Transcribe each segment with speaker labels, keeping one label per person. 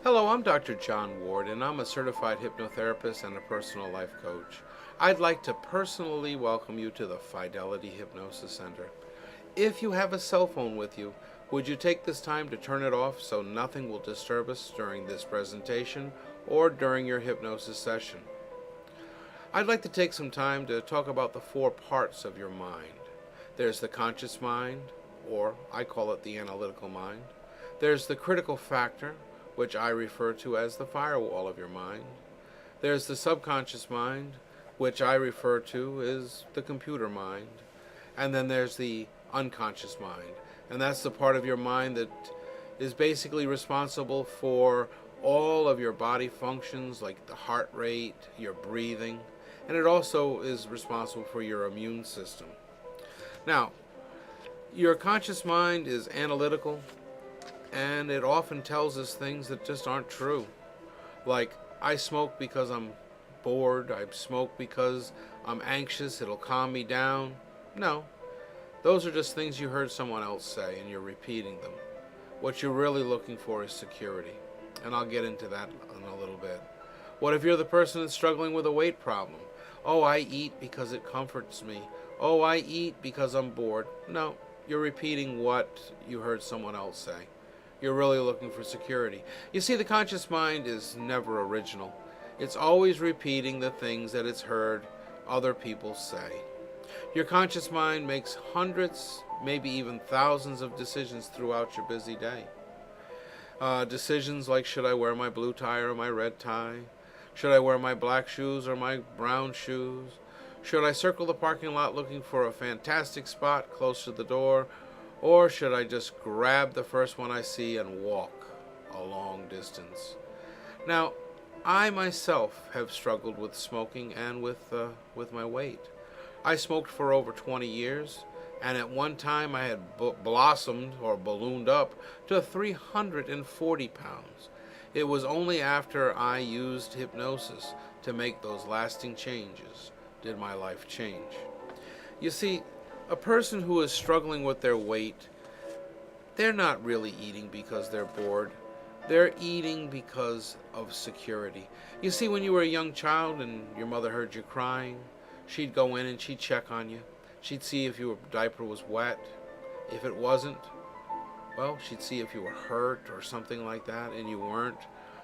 Speaker 1: Hello, I'm Dr. John Ward, and I'm a certified hypnotherapist and a personal life coach. I'd like to personally welcome you to the Fidelity Hypnosis Center. If you have a cell phone with you, would you take this time to turn it off so nothing will disturb us during this presentation or during your hypnosis session? I'd like to take some time to talk about the four parts of your mind. There's the conscious mind, or I call it the analytical mind. There's the critical factor, which I refer to as the firewall of your mind. There's the subconscious mind, which I refer to as the computer mind. And then there's the unconscious mind. And that's the part of your mind that is basically responsible for all of your body functions, like the heart rate, your breathing, and it also is responsible for your immune system. Now, your conscious mind is analytical, and it often tells us things that just aren't true. Like, I smoke because I'm bored, I smoke because I'm anxious, it'll calm me down. No, those are just things you heard someone else say and you're repeating them. What you're really looking for is security, and I'll get into that in a little bit. What if you're the person that's struggling with a weight problem? Oh, I eat because it comforts me. Oh, I eat because I'm bored. No, you're repeating what you heard someone else say. You're really looking for security. You see, the conscious mind is never original. It's always repeating the things that it's heard other people say. Your conscious mind makes hundreds, maybe even thousands of decisions throughout your busy day. Decisions like, should I wear my blue tie or my red tie? Should I wear my black shoes or my brown shoes? Should I circle the parking lot looking for a fantastic spot close to the door? Or should I just grab the first one I see and walk a long distance? Now, I myself have struggled with smoking and with my weight. I smoked for over 20 years, and at one time I had blossomed or ballooned up to 340 pounds. It was only after I used hypnosis to make those lasting changes did my life change. You see, a person who is struggling with their weight, they're not really eating because they're bored. They're eating because of security. You see, when you were a young child and your mother heard you crying, she'd go in and she'd check on you. She'd see if your diaper was wet. If it wasn't, well, she'd see if you were hurt or something like that, and you weren't.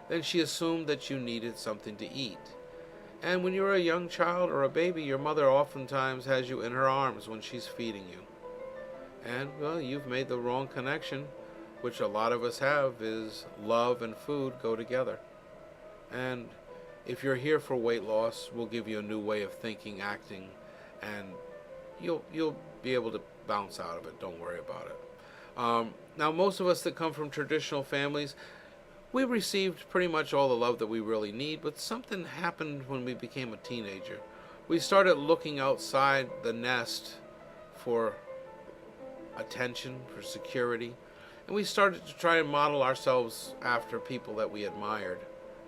Speaker 1: Then she assumed that you needed something to eat. And when you're a young child or a baby, your mother oftentimes has you in her arms when she's feeding you. And, well, you've made the wrong connection, which a lot of us have, is love and food go together. And if you're here for weight loss, we'll give you a new way of thinking, acting, and you'll be able to bounce out of it. Don't worry about it. Now, most of us that come from traditional families, we received pretty much all the love that we really need, but something happened when we became a teenager. We started looking outside the nest for attention, for security, and we started to try and model ourselves after people that we admired,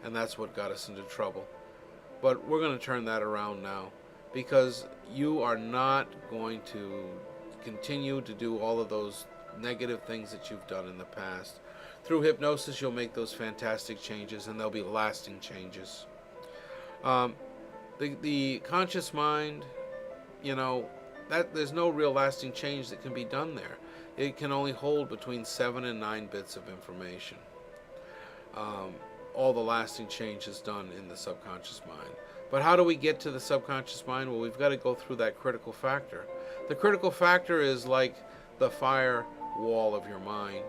Speaker 1: and that's what got us into trouble. But we're going to turn that around now, because you are not going to continue to do all of those negative things that you've done in the past. Through hypnosis, you'll make those fantastic changes, and they'll be lasting changes. The conscious mind, that there's no real lasting change that can be done there. It can only hold between 7 and 9 bits of information. All the lasting change is done in the subconscious mind. But how do we get to the subconscious mind? Well, we've got to go through that critical factor. The critical factor is like the firewall of your mind.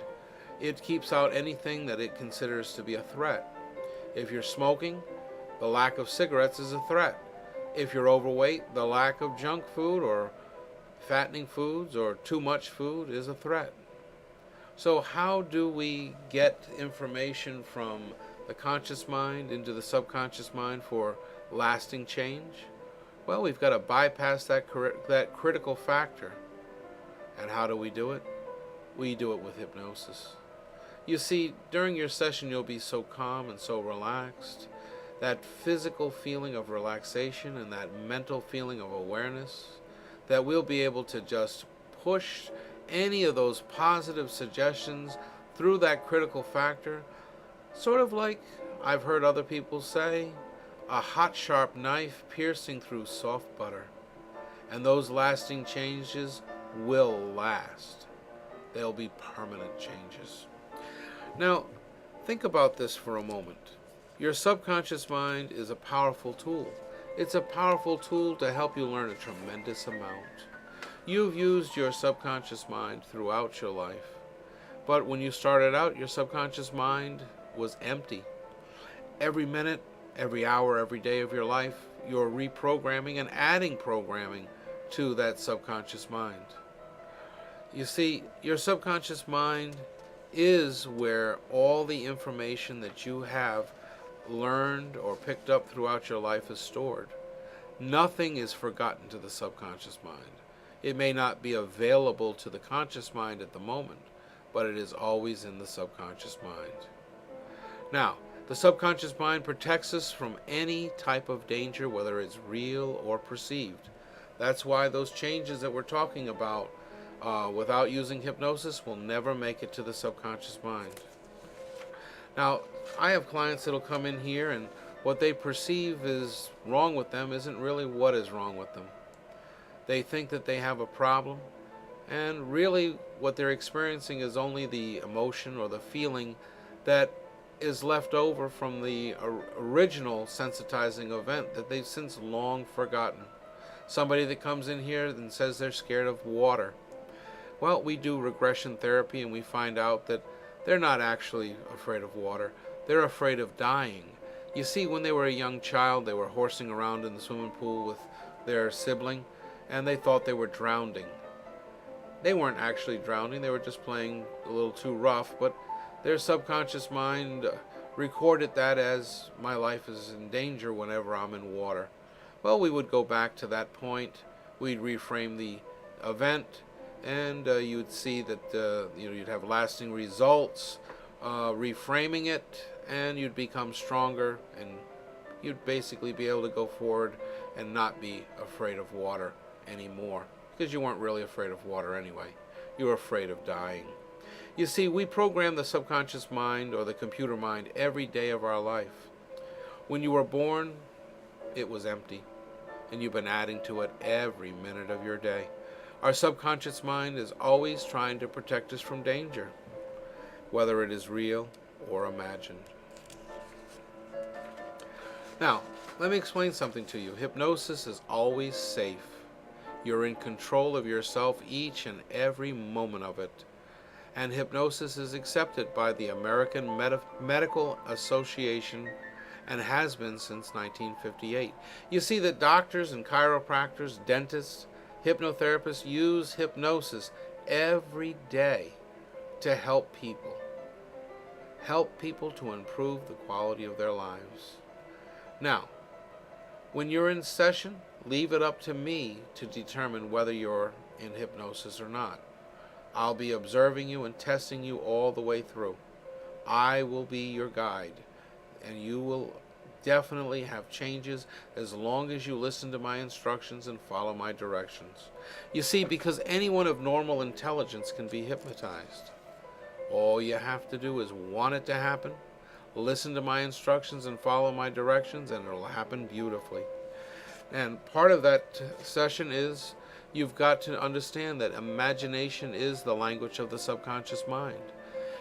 Speaker 1: It keeps out anything that it considers to be a threat. If you're smoking, the lack of cigarettes is a threat. If you're overweight, the lack of junk food or fattening foods or too much food is a threat. So how do we get information from the conscious mind into the subconscious mind for lasting change? Well, we've got to bypass that critical factor. And how do we do it? We do it with hypnosis. You see, during your session, you'll be so calm and so relaxed. That physical feeling of relaxation and that mental feeling of awareness, that we'll be able to just push any of those positive suggestions through that critical factor Sort of like I've heard other people say, a hot, sharp knife piercing through soft butter. And those lasting changes will last. They'll be permanent changes. Now, think about this for a moment. Your subconscious mind is a powerful tool. It's a powerful tool to help you learn a tremendous amount. You've used your subconscious mind throughout your life. But when you started out, your subconscious mind was empty. Every minute, every hour, every day of your life, you're reprogramming and adding programming to that subconscious mind. You see, your subconscious mind is where all the information that you have learned or picked up throughout your life is stored. Nothing is forgotten to the subconscious mind. It may not be available to the conscious mind at the moment, but it is always in the subconscious mind. Now, the subconscious mind protects us from any type of danger, whether it's real or perceived. That's why those changes that we're talking about without using hypnosis will never make it to the subconscious mind. Now, I have clients that'll come in here and what they perceive is wrong with them isn't really what is wrong with them. They think that they have a problem, and really what they're experiencing is only the emotion or the feeling that is left over from the original sensitizing event that they've since long forgotten. Somebody that comes in here and says they're scared of water. Well, we do regression therapy and we find out that they're not actually afraid of water. They're afraid of dying. You see, when they were a young child, they were horsing around in the swimming pool with their sibling, and they thought they were drowning. They weren't actually drowning, they were just playing a little too rough, but their subconscious mind recorded that as my life is in danger whenever I'm in water. Well, we would go back to that point, we'd reframe the event, and you'd see that you'd have lasting results, reframing it, and you'd become stronger, and you'd basically be able to go forward and not be afraid of water anymore, because you weren't really afraid of water anyway. You were afraid of dying. You see, we program the subconscious mind or the computer mind every day of our life. When you were born, it was empty, and you've been adding to it every minute of your day. Our subconscious mind is always trying to protect us from danger, whether it is real or imagined. Now, let me explain something to you. Hypnosis is always safe. You're in control of yourself each and every moment of it. And hypnosis is accepted by the American Medical Association and has been since 1958. You see that doctors and chiropractors, dentists, hypnotherapists use hypnosis every day to help people. Help people to improve the quality of their lives. Now, when you're in session, leave it up to me to determine whether you're in hypnosis or not. I'll be observing you and testing you all the way through. I will be your guide, and you will definitely have changes as long as you listen to my instructions and follow my directions. You see, because anyone of normal intelligence can be hypnotized. All you have to do is want it to happen, listen to my instructions and follow my directions, and it'll happen beautifully. And part of that session is you've got to understand that imagination is the language of the subconscious mind.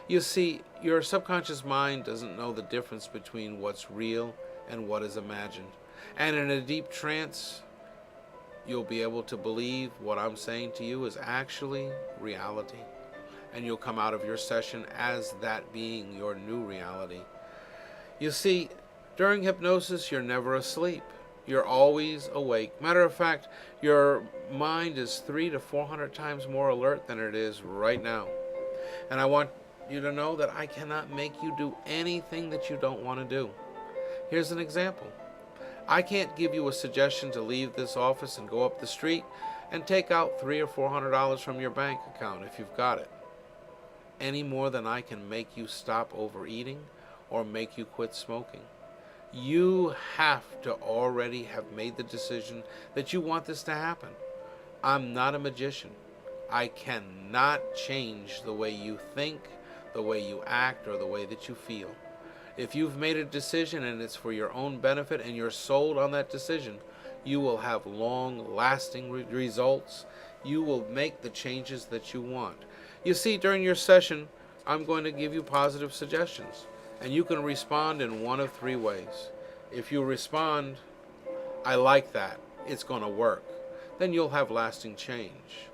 Speaker 1: You see, your subconscious mind doesn't know the difference between what's real and what is imagined. And in a deep trance, you'll be able to believe what I'm saying to you is actually reality. And you'll come out of your session as that being your new reality. You see, during hypnosis, you're never asleep. You're always awake. Matter of fact, your mind is 300 to 400 times more alert than it is right now. And I want you to know that I cannot make you do anything that you don't want to do. Here's an example. I can't give you a suggestion to leave this office and go up the street and take out $300 or $400 from your bank account if you've got it, any more than I can make you stop overeating or make you quit smoking. You have to already have made the decision that you want this to happen. I'm not a magician. I cannot change the way you think, the way you act, or the way that you feel. If you've made a decision and it's for your own benefit and you're sold on that decision, you will have long-lasting results. You will make the changes that you want. You see, during your session, I'm going to give you positive suggestions, and you can respond in one of three ways. If you respond, I like that, it's going to work, then you'll have lasting change.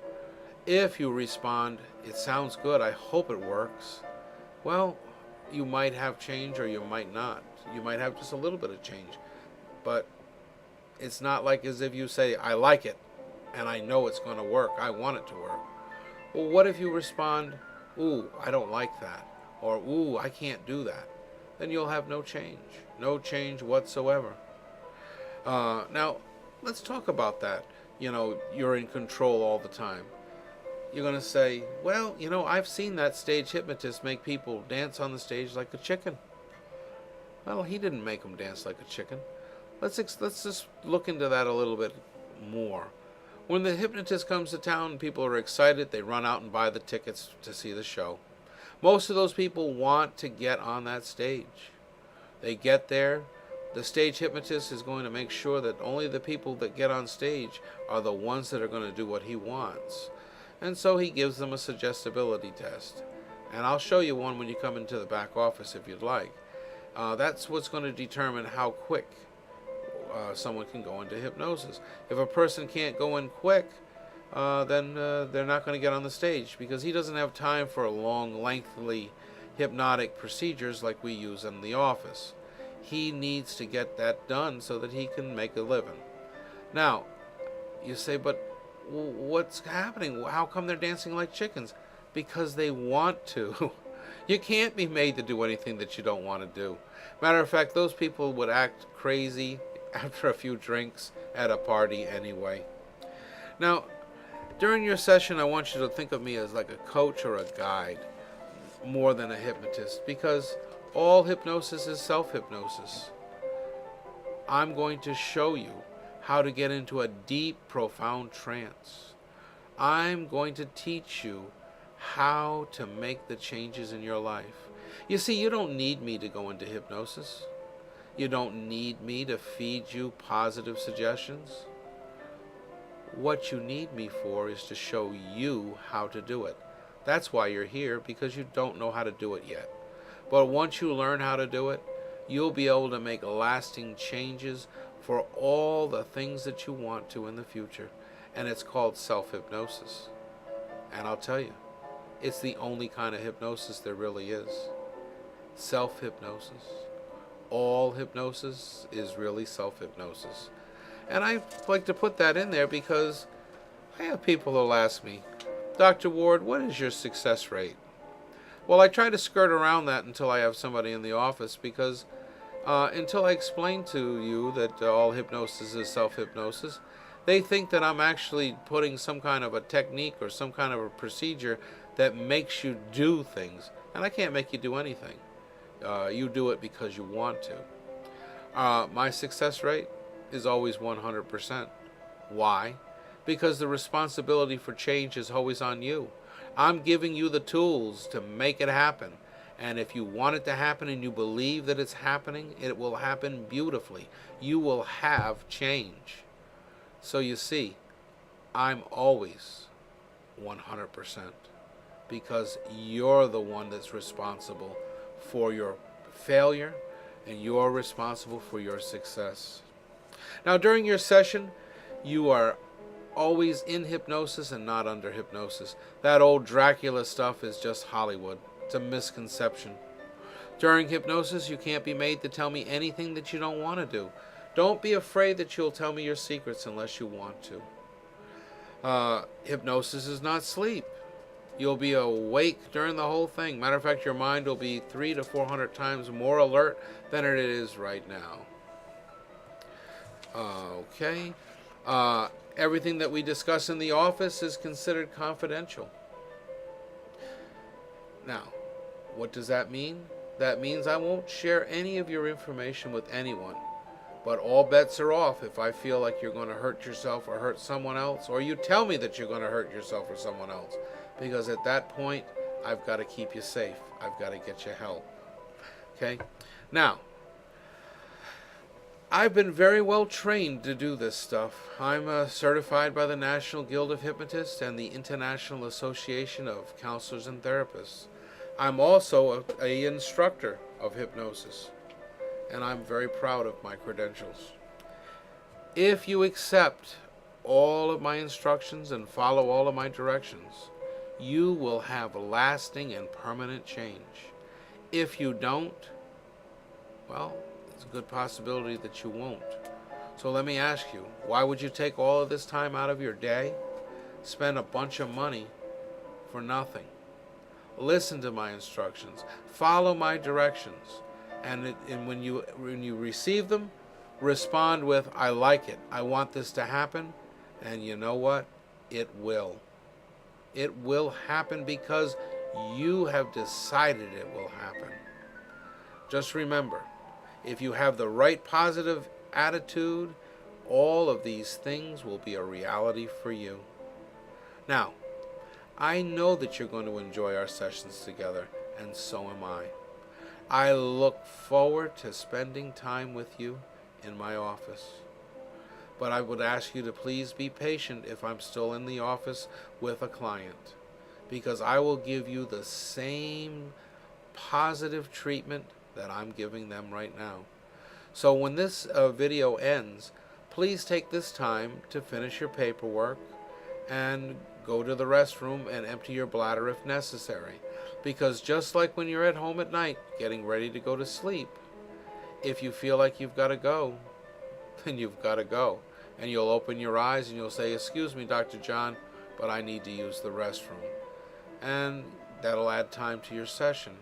Speaker 1: If you respond, it sounds good, I hope it works, well, you might have change or you might not. You might have just a little bit of change. But it's not like as if you say, I like it and I know it's going to work. I want it to work. Well, what if you respond, ooh, I don't like that, or ooh, I can't do that? Then you'll have no change whatsoever. Now, let's talk about that. You're in control all the time. You're going to say, well, I've seen that stage hypnotist make people dance on the stage like a chicken. Well, he didn't make them dance like a chicken. Let's just look into that a little bit more. When the hypnotist comes to town, people are excited. They run out and buy the tickets to see the show. Most of those people want to get on that stage. They get there. The stage hypnotist is going to make sure that only the people that get on stage are the ones that are going to do what he wants. And so he gives them a suggestibility test. And I'll show you one when you come into the back office if you'd like. That's what's going to determine how quick someone can go into hypnosis. If a person can't go in quick, then they're not going to get on the stage because he doesn't have time for long, lengthy hypnotic procedures like we use in the office. He needs to get that done so that he can make a living. Now, you say, but what's happening? How come they're dancing like chickens? Because they want to. You can't be made to do anything that you don't want to do. Matter of fact, those people would act crazy after a few drinks at a party anyway. Now, during your session, I want you to think of me as like a coach or a guide more than a hypnotist, because all hypnosis is self-hypnosis. I'm going to show you how to get into a deep, profound trance. I'm going to teach you how to make the changes in your life. You see, you don't need me to go into hypnosis. You don't need me to feed you positive suggestions. What you need me for is to show you how to do it. That's why you're here, because you don't know how to do it yet. But once you learn how to do it, you'll be able to make lasting changes for all the things that you want to in the future. And it's called self-hypnosis. And I'll tell you, it's the only kind of hypnosis there really is. Self-hypnosis. All hypnosis is really self-hypnosis. And I like to put that in there because I have people who'll ask me, Dr. Ward, what is your success rate? Well, I try to skirt around that until I have somebody in the office, because until I explain to you that all hypnosis is self-hypnosis, they think that I'm actually putting some kind of a technique or some kind of a procedure that makes you do things. And I can't make you do anything. You do it because you want to. My success rate is always 100%. Why? Because the responsibility for change is always on you. I'm giving you the tools to make it happen. And if you want it to happen and you believe that it's happening, it will happen beautifully. You will have change. So you see, I'm always 100%, because you're the one that's responsible for your failure and you're responsible for your success. Now, during your session, you are always in hypnosis and not under hypnosis. That old Dracula stuff is just Hollywood. It's a misconception. During hypnosis, you can't be made to tell me anything that you don't want to do. Don't be afraid that you'll tell me your secrets unless you want to. Hypnosis is not sleep. You'll be awake during the whole thing. Matter of fact, your mind will be 300 to 400 times more alert than it is right now. Okay. Everything that we discuss in the office is considered confidential. Now, what does that mean? That means I won't share any of your information with anyone. But all bets are off if I feel like you're going to hurt yourself or hurt someone else, or you tell me that you're going to hurt yourself or someone else. Because at that point, I've got to keep you safe. I've got to get you help. Okay? Now, I've been very well trained to do this stuff. I'm certified by the National Guild of Hypnotists and the International Association of Counselors and Therapists. I'm also a instructor of hypnosis, and I'm very proud of my credentials. If you accept all of my instructions and follow all of my directions, you will have lasting and permanent change. If you don't, well, it's a good possibility that you won't. So let me ask you, why would you take all of this time out of your day, spend a bunch of money for nothing? Listen to my instructions, follow my directions, and when you receive them, respond with, I like it, I want this to happen, and you know what? It will. It will happen because you have decided it will happen. Just remember, if you have the right positive attitude, all of these things will be a reality for you. Now, I know that you're going to enjoy our sessions together, and so am I. I look forward to spending time with you in my office. But I would ask you to please be patient if I'm still in the office with a client, because I will give you the same positive treatment that I'm giving them right now. So when this video ends, please take this time to finish your paperwork and go to the restroom and empty your bladder if necessary. Because just like when you're at home at night getting ready to go to sleep, if you feel like you've got to go, then you've got to go. And you'll open your eyes and you'll say, excuse me, Dr. John, but I need to use the restroom. And that'll add time to your session.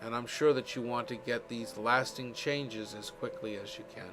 Speaker 1: And I'm sure that you want to get these lasting changes as quickly as you can.